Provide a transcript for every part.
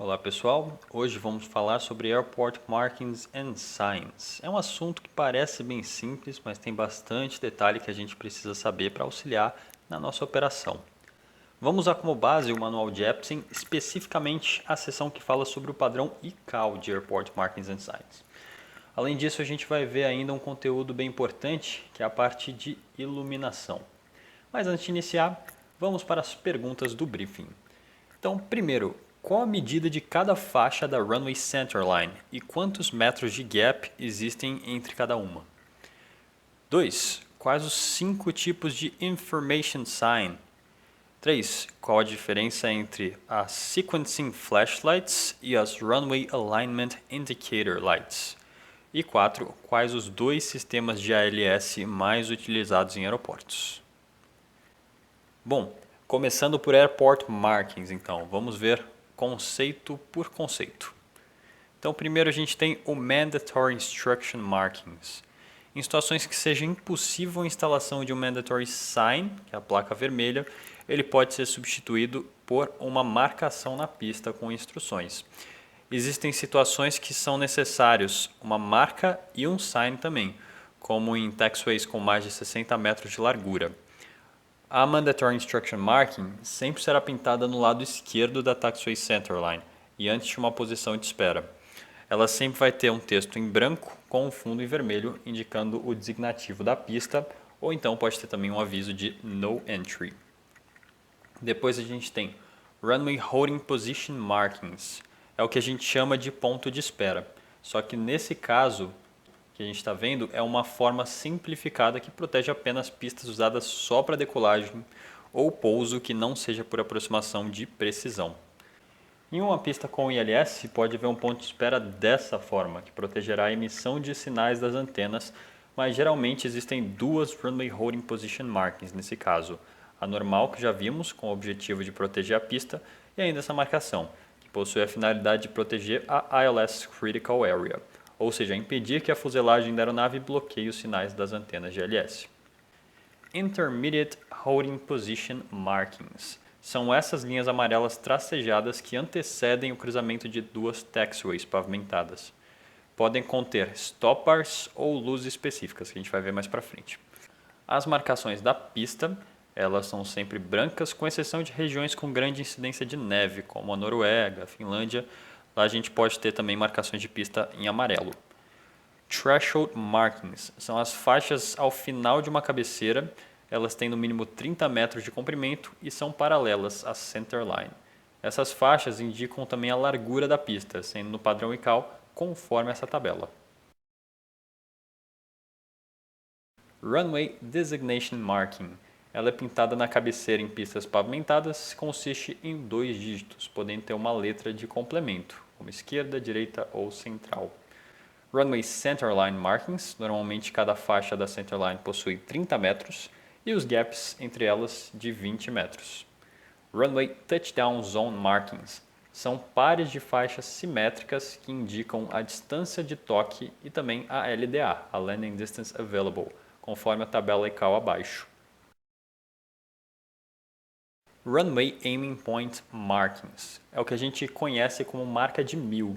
Olá pessoal, hoje vamos falar sobre Airport Markings and Signs. É um assunto que parece bem simples, mas tem bastante detalhe que a gente precisa saber para auxiliar na nossa operação. Vamos usar como base o manual de Epson, especificamente a seção que fala sobre o padrão ICAO de Airport Markings and Signs. Além disso, a gente vai ver ainda um conteúdo bem importante, que é a parte de iluminação. Mas antes de iniciar, vamos para as perguntas do briefing. Então, primeiro, qual a medida de cada faixa da Runway Centerline e quantos metros de gap existem entre cada uma? 2. Quais os 5 tipos de Information Sign? 3. Qual a diferença entre as Sequencing Flashlights e as Runway Alignment Indicator Lights? E 4. Quais os dois sistemas de ALS mais utilizados em aeroportos? Bom, começando por Airport Markings, então, vamos ver conceito por conceito. Então, primeiro a gente tem o Mandatory Instruction Markings. Em situações que seja impossível a instalação de um Mandatory Sign, que é a placa vermelha, ele pode ser substituído por uma marcação na pista com instruções. Existem situações que são necessários uma marca e um sign também, como em taxiways com mais de 60 metros de largura. A Mandatory Instruction Marking sempre será pintada no lado esquerdo da Taxiway Centerline e antes de uma posição de espera. Ela sempre vai ter um texto em branco com um fundo em vermelho indicando o designativo da pista, ou então pode ter também um aviso de No Entry. Depois a gente tem Runway Holding Position Markings. É o que a gente chama de ponto de espera. Só que nesse caso que a gente está vendo é uma forma simplificada que protege apenas pistas usadas só para decolagem ou pouso que não seja por aproximação de precisão. Em uma pista com ILS pode haver um ponto de espera dessa forma, que protegerá a emissão de sinais das antenas, mas geralmente existem duas Runway Holding Position Markings nesse caso. A normal, que já vimos, com o objetivo de proteger a pista, e ainda essa marcação, que possui a finalidade de proteger a ILS Critical Area, ou seja, impedir que a fuselagem da aeronave bloqueie os sinais das antenas de ILS. Intermediate Holding Position Markings. São essas linhas amarelas tracejadas que antecedem o cruzamento de duas taxiways pavimentadas. Podem conter stop bars ou luzes específicas, que a gente vai ver mais para frente. As marcações da pista, elas são sempre brancas, com exceção de regiões com grande incidência de neve, como a Noruega, a Finlândia. Lá a gente pode ter também marcações de pista em amarelo. Threshold Markings são as faixas ao final de uma cabeceira. Elas têm no mínimo 30 metros de comprimento e são paralelas à centerline. Essas faixas indicam também a largura da pista, sendo no padrão ICAO conforme essa tabela. Runway Designation Marking. Ela é pintada na cabeceira em pistas pavimentadas, consiste em 2 dígitos, podendo ter uma letra de complemento, como esquerda, direita ou central. Runway Centerline Markings, normalmente cada faixa da centerline possui 30 metros e os gaps entre elas de 20 metros. Runway Touchdown Zone Markings são pares de faixas simétricas que indicam a distância de toque e também a LDA, a Landing Distance Available, conforme a tabela ICAO abaixo. Runway Aiming Point Markings é o que a gente conhece como marca de 1000.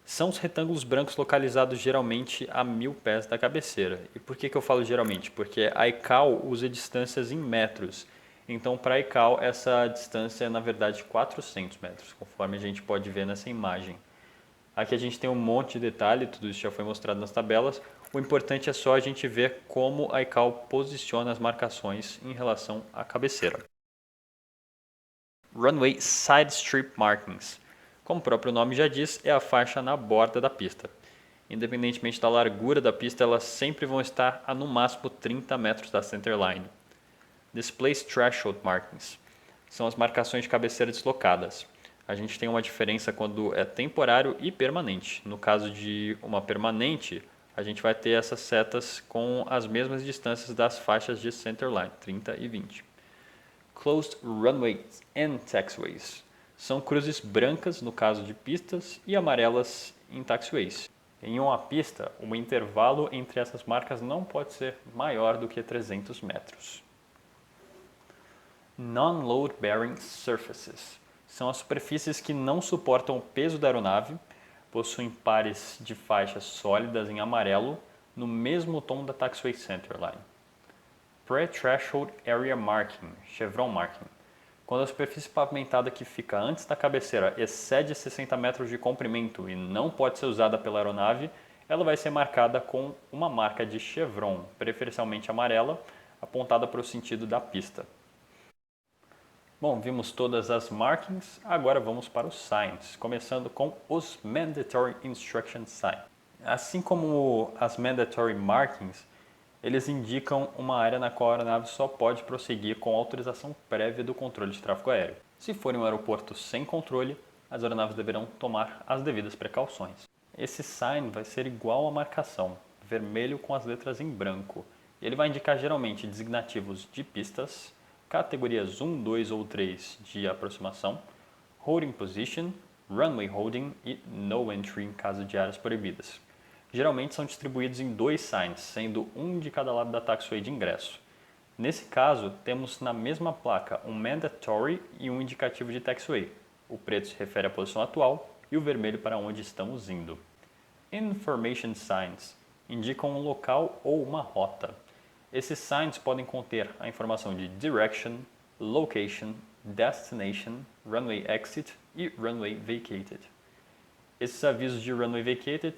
São os retângulos brancos localizados geralmente a 1000 pés da cabeceira. E por que eu falo geralmente? Porque a ICAO usa distâncias em metros. Então, para a ICAO, essa distância é, na verdade, 400 metros, conforme a gente pode ver nessa imagem. Aqui a gente tem um monte de detalhe, tudo isso já foi mostrado nas tabelas. O importante é só a gente ver como a ICAO posiciona as marcações em relação à cabeceira. Runway Side Strip Markings. Como o próprio nome já diz, é a faixa na borda da pista. Independentemente da largura da pista, elas sempre vão estar a no máximo 30 metros da centerline. Displaced Threshold Markings. São as marcações de cabeceira deslocadas. A gente tem uma diferença quando é temporário e permanente. No caso de uma permanente, a gente vai ter essas setas com as mesmas distâncias das faixas de centerline, 30 e 20. Closed Runways and Taxiways. São cruzes brancas no caso de pistas e amarelas em taxiways. Em uma pista, o intervalo entre essas marcas não pode ser maior do que 300 metros. Non-load bearing surfaces São as superfícies que não suportam o peso da aeronave, possuem pares de faixas sólidas em amarelo no mesmo tom da Taxiway Centerline. Pre-Threshold Area Marking, Chevron Marking. Quando a superfície pavimentada que fica antes da cabeceira excede 60 metros de comprimento e não pode ser usada pela aeronave, ela vai ser marcada com uma marca de chevron, preferencialmente amarela, apontada para o sentido da pista. Bom, vimos todas as markings, agora vamos para os signs, começando com os Mandatory Instruction Signs. Assim como as Mandatory Markings, eles indicam uma área na qual a aeronave só pode prosseguir com autorização prévia do controle de tráfego aéreo. Se for em um aeroporto sem controle, as aeronaves deverão tomar as devidas precauções. Esse sign vai ser igual à marcação, vermelho com as letras em branco. Ele vai indicar geralmente designativos de pistas, categorias 1, 2 ou 3 de aproximação, holding position, runway holding e no entry em caso de áreas proibidas. Geralmente são distribuídos em 2 signs, sendo um de cada lado da taxiway de ingresso. Nesse caso, temos na mesma placa um mandatory e um indicativo de taxiway. O preto se refere à posição atual e o vermelho para onde estamos indo. Information signs indicam um local ou uma rota. Esses signs podem conter a informação de direction, location, destination, runway exit e runway vacated. Esses avisos de runway vacated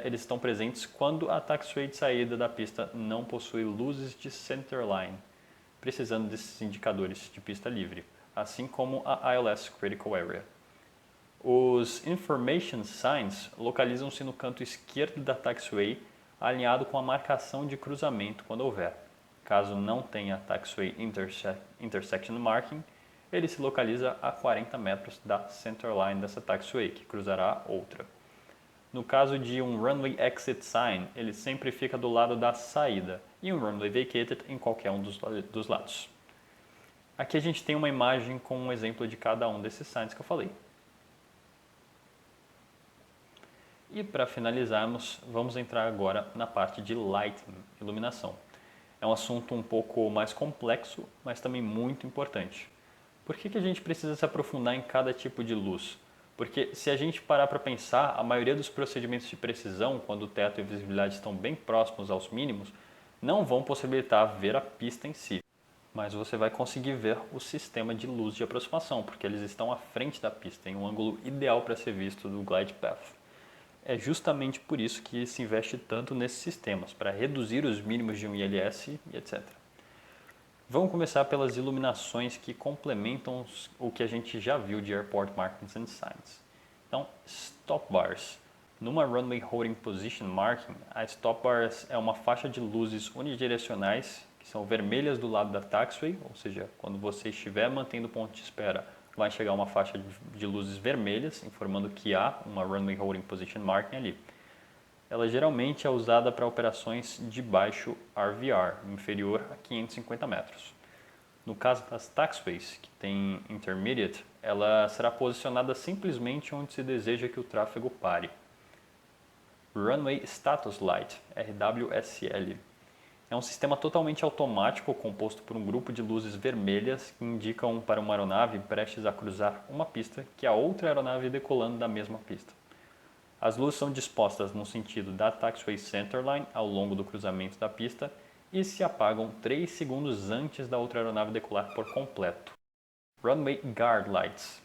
eles estão presentes quando a taxiway de saída da pista não possui luzes de centerline, precisando desses indicadores de pista livre, assim como a ILS Critical Area. Os Information Signs localizam-se no canto esquerdo da taxiway, alinhado com a marcação de cruzamento quando houver. Caso não tenha Taxiway Intersection Marking, ele se localiza a 40 metros da centerline dessa taxiway, que cruzará outra. No caso de um Runway Exit Sign, ele sempre fica do lado da saída, e um Runway Vacated em qualquer um dos lados. Aqui a gente tem uma imagem com um exemplo de cada um desses signs que eu falei. E para finalizarmos, vamos entrar agora na parte de lighting, iluminação. É um assunto um pouco mais complexo, mas também muito importante. Por que a gente precisa se aprofundar em cada tipo de luz? Porque se a gente parar para pensar, a maioria dos procedimentos de precisão, quando o teto e a visibilidade estão bem próximos aos mínimos, não vão possibilitar ver a pista em si. Mas você vai conseguir ver o sistema de luz de aproximação, porque eles estão à frente da pista, em um ângulo ideal para ser visto do glide path. É justamente por isso que se investe tanto nesses sistemas, para reduzir os mínimos de um ILS e etc. Vamos começar pelas iluminações que complementam o que a gente já viu de Airport Markings and Signs. Então, Stop Bars. Numa Runway Holding Position Marking, a Stop Bars é uma faixa de luzes unidirecionais, que são vermelhas do lado da taxiway, ou seja, quando você estiver mantendo o ponto de espera, vai chegar uma faixa de luzes vermelhas, informando que há uma Runway Holding Position Marking ali. Ela geralmente é usada para operações de baixo RVR, inferior a 550 metros. No caso das taxiways, que tem intermediate, ela será posicionada simplesmente onde se deseja que o tráfego pare. Runway Status Light, RWSL. É um sistema totalmente automático composto por um grupo de luzes vermelhas que indicam para uma aeronave prestes a cruzar uma pista que a outra aeronave decolando da mesma pista. As luzes são dispostas no sentido da taxiway centerline ao longo do cruzamento da pista e se apagam 3 segundos antes da outra aeronave decolar por completo. Runway Guard Lights.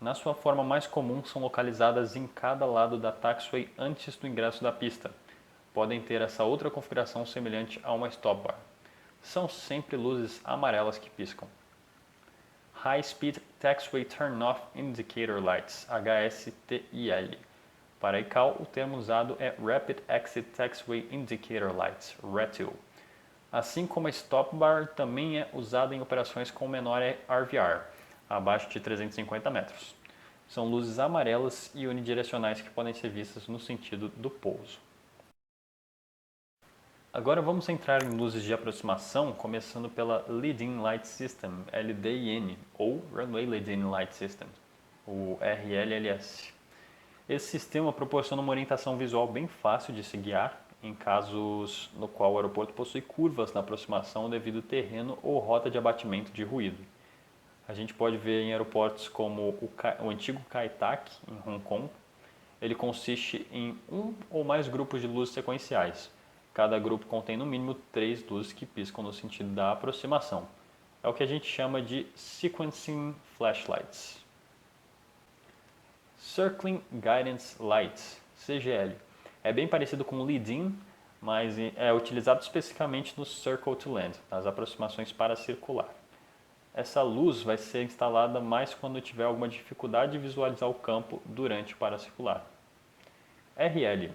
Na sua forma mais comum, são localizadas em cada lado da taxiway antes do ingresso da pista. Podem ter essa outra configuração semelhante a uma stop bar. São sempre luzes amarelas que piscam. High Speed Taxiway Turn Off Indicator Lights, HSTIL. Para a ICAO, o termo usado é Rapid Exit Taxiway Indicator Lights, RETIL. Assim como a Stop Bar também é usada em operações com menor RVR, abaixo de 350 metros. São luzes amarelas e unidirecionais que podem ser vistas no sentido do pouso. Agora vamos entrar em luzes de aproximação, começando pela Leading Light System, LDIN, ou Runway Leading Light System, o RLLS. Esse sistema proporciona uma orientação visual bem fácil de se guiar em casos no qual o aeroporto possui curvas na aproximação devido ao terreno ou rota de abatimento de ruído. A gente pode ver em aeroportos como o antigo Kai Tak, em Hong Kong. Ele consiste em um ou mais grupos de luzes sequenciais. Cada grupo contém no mínimo 3 luzes que piscam no sentido da aproximação. É o que a gente chama de Sequencing Flashlights. Circling Guidance Lights, CGL. É bem parecido com o lead-in, mas é utilizado especificamente no Circle to Land, nas aproximações para circular. Essa luz vai ser instalada mais quando tiver alguma dificuldade de visualizar o campo durante o paracircular. RL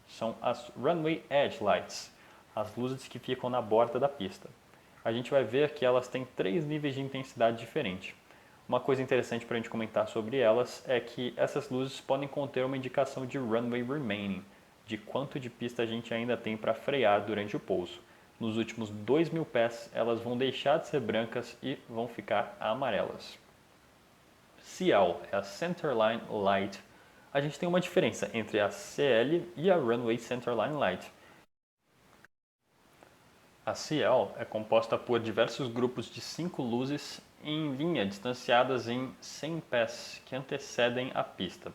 são as Runway Edge Lights, as luzes que ficam na borda da pista. A gente vai ver que elas têm 3 níveis de intensidade diferentes. Uma coisa interessante para a gente comentar sobre elas é que essas luzes podem conter uma indicação de runway remaining, de quanto de pista a gente ainda tem para frear durante o pouso. Nos últimos 2.000 pés, elas vão deixar de ser brancas e vão ficar amarelas. CL é a Centerline Light. A gente tem uma diferença entre a CL e a Runway Centerline Light. A CL é composta por diversos grupos de 5 luzes em linha distanciadas em 100 pés que antecedem a pista.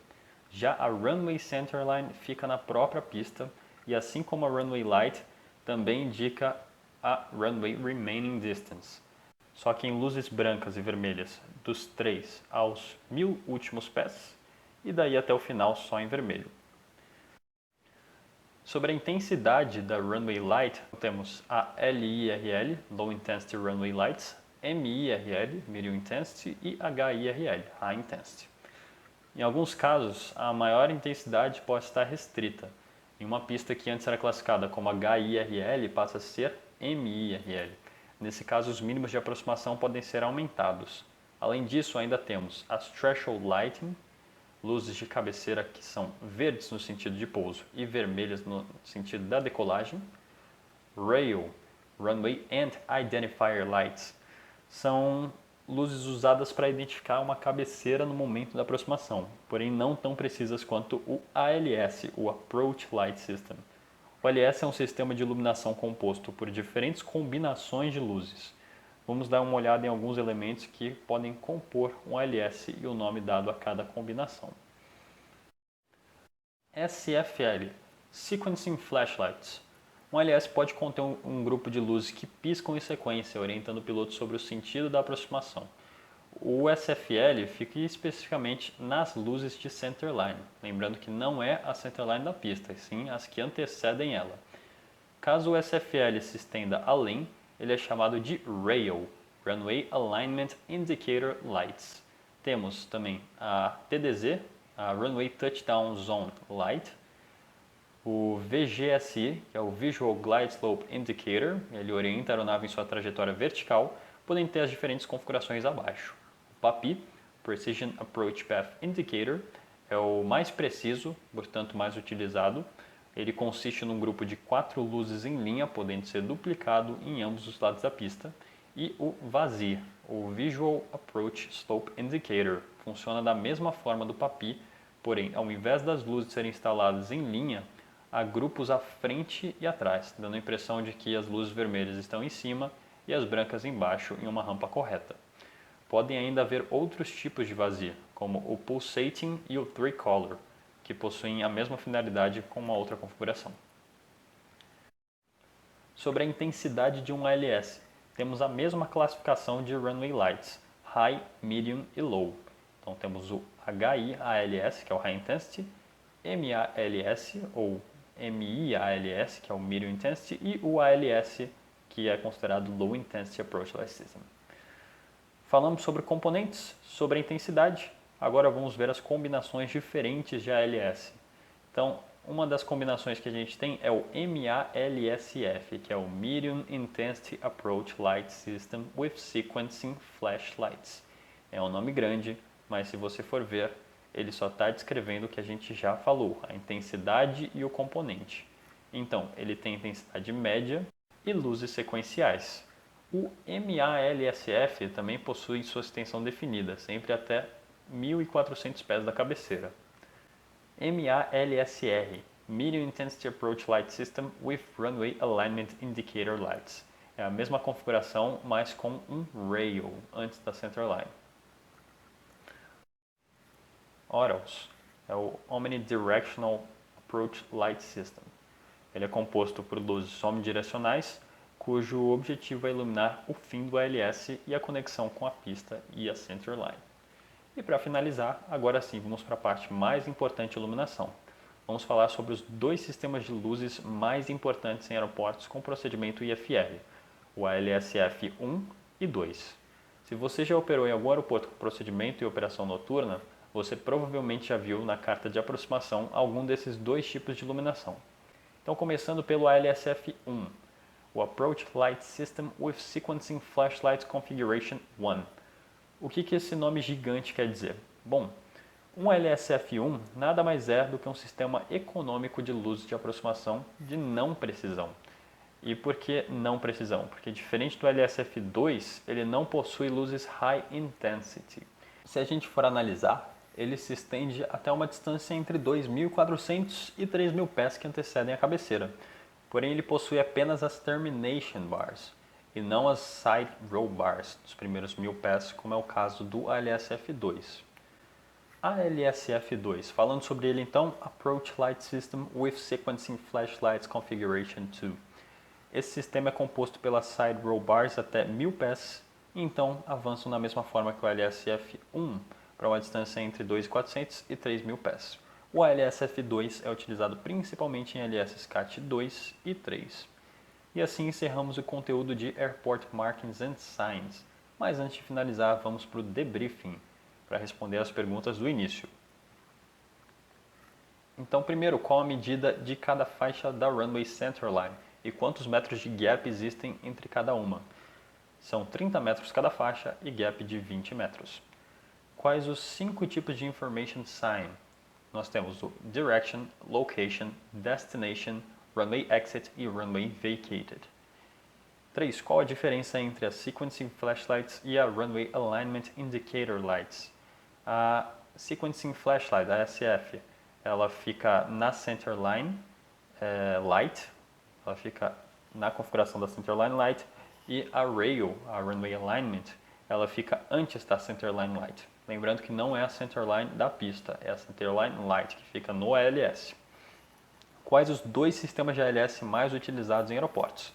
Já a Runway Centerline fica na própria pista e, assim como a Runway Light, também indica a Runway Remaining Distance. Só que em luzes brancas e vermelhas dos 3 aos 1.000 últimos pés e daí até o final só em vermelho. Sobre a intensidade da Runway Light, temos a LIRL, Low Intensity Runway Lights, MIRL, Medium Intensity, e HIRL, High Intensity. Em alguns casos, a maior intensidade pode estar restrita. Em uma pista que antes era classificada como HIRL, passa a ser MIRL. Nesse caso, os mínimos de aproximação podem ser aumentados. Além disso, ainda temos as Threshold Lighting, luzes de cabeceira que são verdes no sentido de pouso e vermelhas no sentido da decolagem. Rail, Runway End Identifier Lights, são luzes usadas para identificar uma cabeceira no momento da aproximação, porém não tão precisas quanto o ALS, o Approach Light System. O ALS é um sistema de iluminação composto por diferentes combinações de luzes. Vamos dar uma olhada em alguns elementos que podem compor um ALS e o nome dado a cada combinação. SFL, Sequencing Flashlights. Um ALS pode conter um grupo de luzes que piscam em sequência, orientando o piloto sobre o sentido da aproximação. O SFL fica especificamente nas luzes de centerline, lembrando que não é a centerline da pista, e sim as que antecedem ela. Caso o SFL se estenda além, ele é chamado de RAIL, Runway Alignment Indicator Lights. Temos também a TDZ, a Runway Touchdown Zone Light, o VGSI, que é o Visual Glide Slope Indicator, ele orienta a aeronave em sua trajetória vertical, podem ter as diferentes configurações abaixo. O PAPI, Precision Approach Path Indicator, é o mais preciso, portanto mais utilizado. Ele consiste num grupo de 4 luzes em linha, podendo ser duplicado em ambos os lados da pista. E o VASI, o Visual Approach Slope Indicator, funciona da mesma forma do PAPI, porém, ao invés das luzes serem instaladas em linha, há grupos à frente e atrás, dando a impressão de que as luzes vermelhas estão em cima e as brancas embaixo em uma rampa correta. Podem ainda haver outros tipos de VASI, como o Pulsating e o Tricolor, que possuem a mesma finalidade com uma outra configuração. Sobre a intensidade de um ALS, temos a mesma classificação de Runway Lights, High, Medium e Low. Então temos o HIALS, que é o High Intensity, MALS ou MIALS, que é o Medium Intensity, e o ALS, que é considerado Low Intensity Approach Light System. Falamos sobre componentes, sobre a intensidade. Agora vamos ver as combinações diferentes de ALS. Então, uma das combinações que a gente tem é o MALSF, que é o Medium Intensity Approach Light System with Sequencing Flashlights. É um nome grande, mas se você for ver, ele só está descrevendo o que a gente já falou, a intensidade e o componente. Então, ele tem intensidade média e luzes sequenciais. O MALSF também possui sua extensão definida, sempre até 1.400 pés da cabeceira. MALSR, Medium Intensity Approach Light System with Runway Alignment Indicator Lights. É a mesma configuração, mas com um rail antes da centerline. ODLS é o Omnidirectional Approach Light System. Ele é composto por luzes omnidirecionais, cujo objetivo é iluminar o fim do ALS e a conexão com a pista e a centerline. E para finalizar, agora sim, vamos para a parte mais importante de iluminação. Vamos falar sobre os dois sistemas de luzes mais importantes em aeroportos com procedimento IFR, o ALSF1 e 2. Se você já operou em algum aeroporto com procedimento e operação noturna, você provavelmente já viu na carta de aproximação algum desses dois tipos de iluminação. Então, começando pelo ALSF1, o Approach Light System with Sequencing Flashlight Configuration 1. O que esse nome gigante quer dizer? Bom, um LSF1 nada mais é do que um sistema econômico de luzes de aproximação de não precisão. E por que não precisão? Porque diferente do LSF2, ele não possui luzes High Intensity. Se a gente for analisar, ele se estende até uma distância entre 2.400 e 3.000 pés que antecedem a cabeceira. Porém, ele possui apenas as Termination Bars e não as Side Row Bars dos primeiros 1.000 pés, como é o caso do ALSF2. ALSF2, falando sobre ele então, Approach Light System with Sequencing Flashlights Configuration 2. Esse sistema é composto pelas Side Row Bars até 1.000 pés, e então avançam da mesma forma que o ALSF1, para uma distância entre 2.400 e 3.000 pés. O ALSF2 é utilizado principalmente em ALS CAT 2 e 3. E assim encerramos o conteúdo de Airport Markings and Signs. Mas antes de finalizar, vamos para o debriefing, para responder as perguntas do início. Então, primeiro, qual a medida de cada faixa da runway centerline e quantos metros de gap existem entre cada uma? São 30 metros cada faixa e gap de 20 metros. Quais os 5 tipos de information sign? Nós temos o Direction, Location, Destination, Runway Exit e Runway Vacated. 3. Qual a diferença entre a Sequencing Flashlights e a Runway Alignment Indicator Lights? A Sequencing Flashlight, a SF, ela fica na Centerline Light, ela fica na configuração da Centerline Light, e a Rail, a Runway Alignment, ela fica antes da Centerline Light. Lembrando que não é a Centerline da pista, é a Centerline Light, que fica no ALS. Quais os dois sistemas de ALS mais utilizados em aeroportos?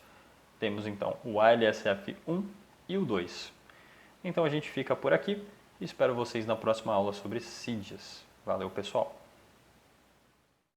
Temos então o ALSF1 e o 2. Então a gente fica por aqui e espero vocês na próxima aula sobre CIDs. Valeu, pessoal!